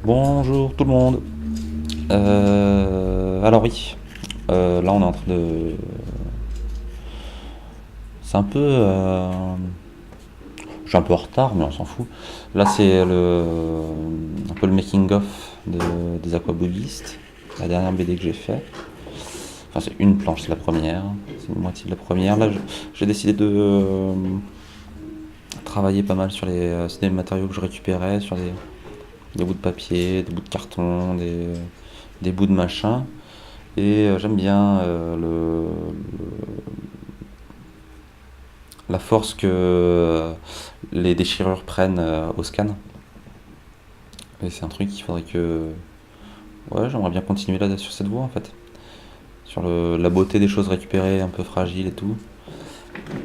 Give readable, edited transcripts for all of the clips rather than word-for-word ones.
Bonjour tout le monde. Alors oui, là on est en train de... C'est un peu... Je suis un peu en retard, mais on s'en fout. Là c'est un peu le making-of des Aquabudistes, la dernière BD que j'ai fait. Enfin c'est une planche, c'est la première. C'est une moitié de la première. Là j'ai décidé de travailler pas mal sur des matériaux que je récupérais, sur des bouts de papier, des bouts de carton, des bouts de machin. Et j'aime bien la force que les déchirures prennent au scan. Et c'est un truc qu'il faudrait que... Ouais, j'aimerais bien continuer là sur cette voie en fait. Sur la beauté des choses récupérées, un peu fragiles et tout.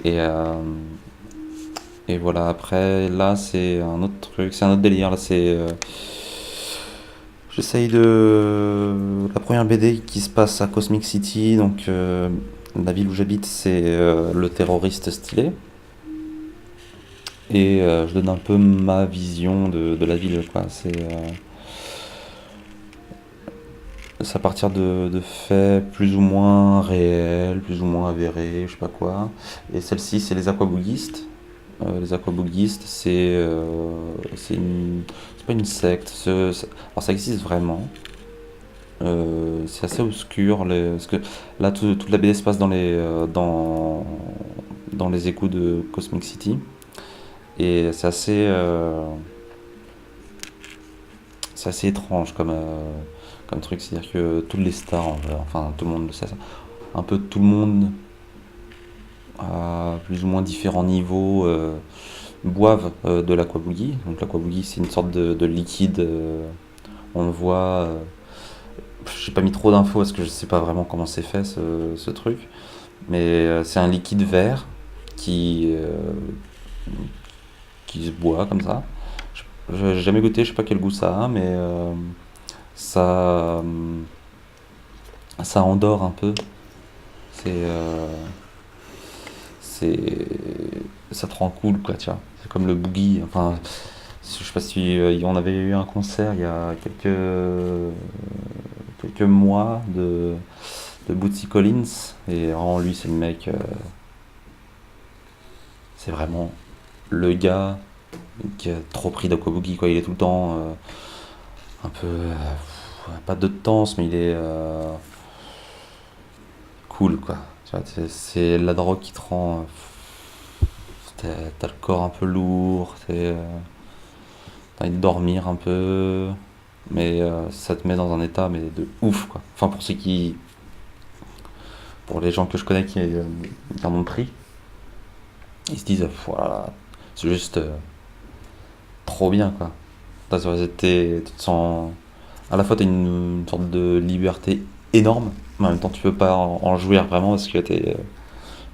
Et, euh, et voilà, après, là c'est un autre truc, c'est un autre délire. Là c'est... J'essaye de... La première BD qui se passe à Cosmic City, donc la ville où j'habite, c'est le terroriste stylé. Et je donne un peu ma vision de la ville, quoi. C'est à partir de faits plus ou moins réels, plus ou moins avérés, je sais pas quoi. Et celle-ci, c'est les aquabougistes. Les aquabougistes, c'est pas une secte. Alors ça existe vraiment. C'est assez obscur, parce que là toute la BD se passe dans les égouts de Cosmic City. Et c'est assez étrange comme truc, c'est-à-dire que toutes les stars, enfin tout le monde le sait, ça, un peu tout le monde à plus ou moins différents niveaux boivent de l'aquabouillie. Donc l'aquabouillie c'est une sorte de liquide, on le voit, j'ai pas mis trop d'infos parce que je sais pas vraiment comment c'est fait ce truc, mais c'est un liquide vert qui, euh, qui se boit comme ça. J'ai jamais goûté, je sais pas quel goût ça a, mais ça, ça endort un peu. C'est, euh, c'est, ça te rend cool, quoi, tu vois. C'est comme le boogie. Enfin, je sais pas si on avait eu un concert il y a quelques mois de Bootsy Collins, et vraiment lui, c'est le mec, c'est vraiment le gars qui a trop pris d'Aquaboogie, quoi. Il est tout le temps un peu, pas de danse, mais il est cool, quoi. Tu vois, c'est la drogue qui te rend. T'as le corps un peu lourd, t'as envie de dormir un peu, mais ça te met dans un état mais de ouf, quoi. Enfin, pour les gens que je connais qui en ont pris, ils se disent, voilà, c'est juste trop bien, quoi. Tu te sens. À la fois, t'as une sorte de liberté énorme, mais en même temps, tu peux pas en jouir vraiment parce que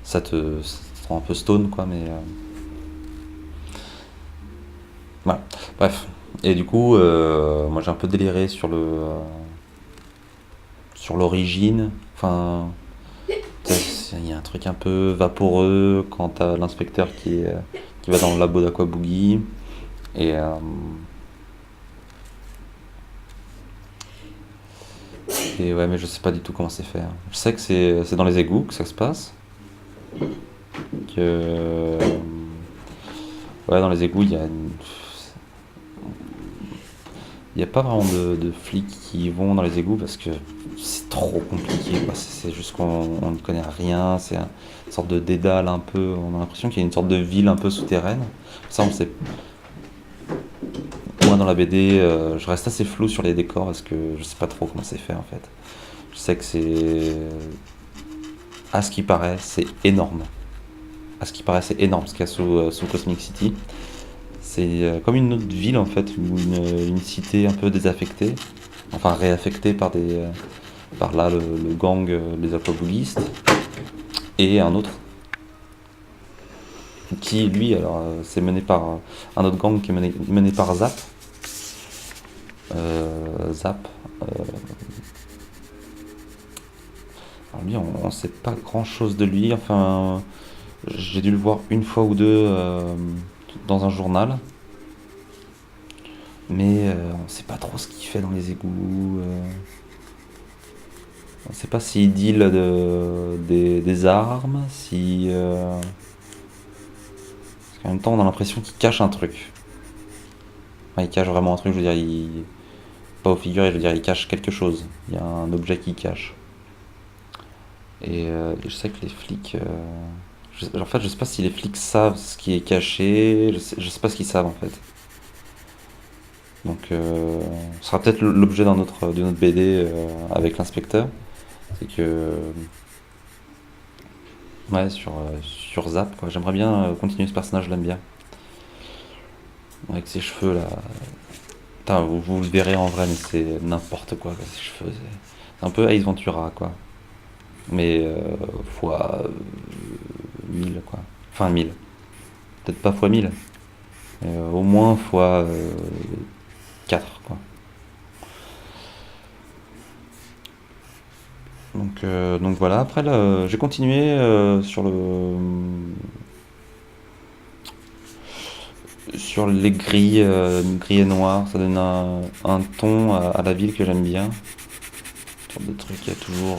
ça te rend un peu stone, quoi, mais. Voilà. Bref. Et du coup, moi j'ai un peu déliré sur l'origine. Enfin, il y a un truc un peu vaporeux quand t'as l'inspecteur qui va dans le labo d'Aquaboogie. Et, euh, et ouais, mais je sais pas du tout comment c'est fait, hein. Je sais que c'est dans les égouts que ça se passe. Que, ouais, dans les égouts, il y a pas vraiment de flics qui vont dans les égouts parce que c'est trop compliqué, quoi. C'est juste qu'on ne connaît rien. C'est une sorte de dédale un peu. On a l'impression qu'il y a une sorte de ville un peu souterraine. Ça, on sait. Moi, dans la BD, je reste assez flou sur les décors parce que je sais pas trop comment c'est fait en fait. Je sais que c'est. À ce qui paraît, c'est énorme. À ce qui paraît, c'est énorme ce qu'il y a sous Cosmic City. C'est comme une autre ville en fait, ou une cité un peu désaffectée, enfin réaffectée par là le gang, les aquaboulistes, et un autre qui lui alors c'est mené par un autre gang qui est mené par Zap. Zap. euh, alors lui on sait pas grand chose de lui, enfin j'ai dû le voir une fois ou deux dans un journal. Mais on sait pas trop ce qu'il fait dans les égouts. On sait pas s'il deal des armes, si. Parce qu'en même temps, on a l'impression qu'il cache un truc. Enfin, il cache vraiment un truc, je veux dire, pas au figuré, je veux dire, il cache quelque chose. Il y a un objet qu'il cache. Et je sais que les flics. En fait, je sais pas si les flics savent ce qui est caché, je sais pas ce qu'ils savent en fait. Donc, ce sera peut-être l'objet d'une autre BD avec l'inspecteur. C'est que. Ouais, sur Zap, quoi. J'aimerais bien continuer ce personnage, je l'aime bien. Avec ses cheveux là. Putain, vous le verrez en vrai, mais c'est n'importe quoi, ses cheveux. C'est un peu Ace Ventura, quoi. Mais fois 1000, quoi. Enfin, 1000. Peut-être pas fois 1000. Mais au moins fois 4, quoi. Donc voilà, après là, j'ai continué sur les gris, gris et noir, ça donne un ton à la ville que j'aime bien. Une sorte de truc, il y a toujours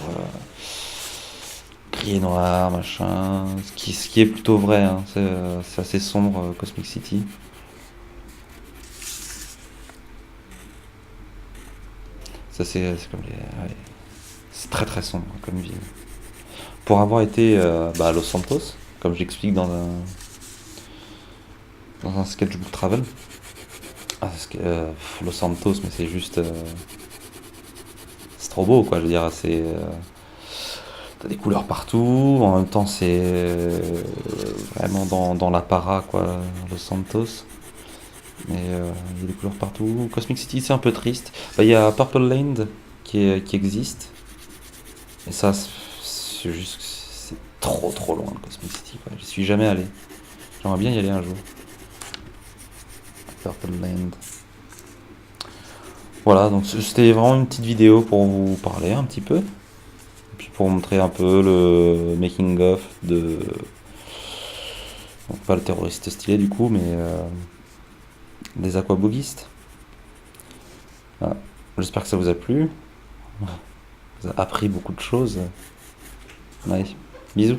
gris et noir, machin, ce qui est plutôt vrai, hein. C'est assez sombre, Cosmic City. Ça c'est comme ouais, c'est très très sombre comme ville. Pour avoir été à Los Santos, comme j'explique dans un sketchbook travel, Los Santos, mais c'est trop beau, quoi. Je veux dire, t'as des couleurs partout. En même temps, c'est vraiment dans la para, quoi, Los Santos. Mais il y a des couleurs partout. Cosmic City, c'est un peu triste. Bah, il y a Purple Land qui existe. Et ça, c'est juste, c'est trop trop loin de Cosmic City, quoi. J'y suis jamais allé. J'aimerais bien y aller un jour. Purple Land. Voilà, donc c'était vraiment une petite vidéo pour vous parler un petit peu. Et puis pour montrer un peu le making of de. Donc pas le terroriste stylé du coup, mais des aquaboogistes. Voilà. J'espère que ça vous a plu. Vous a appris beaucoup de choses. Ouais. Bisous.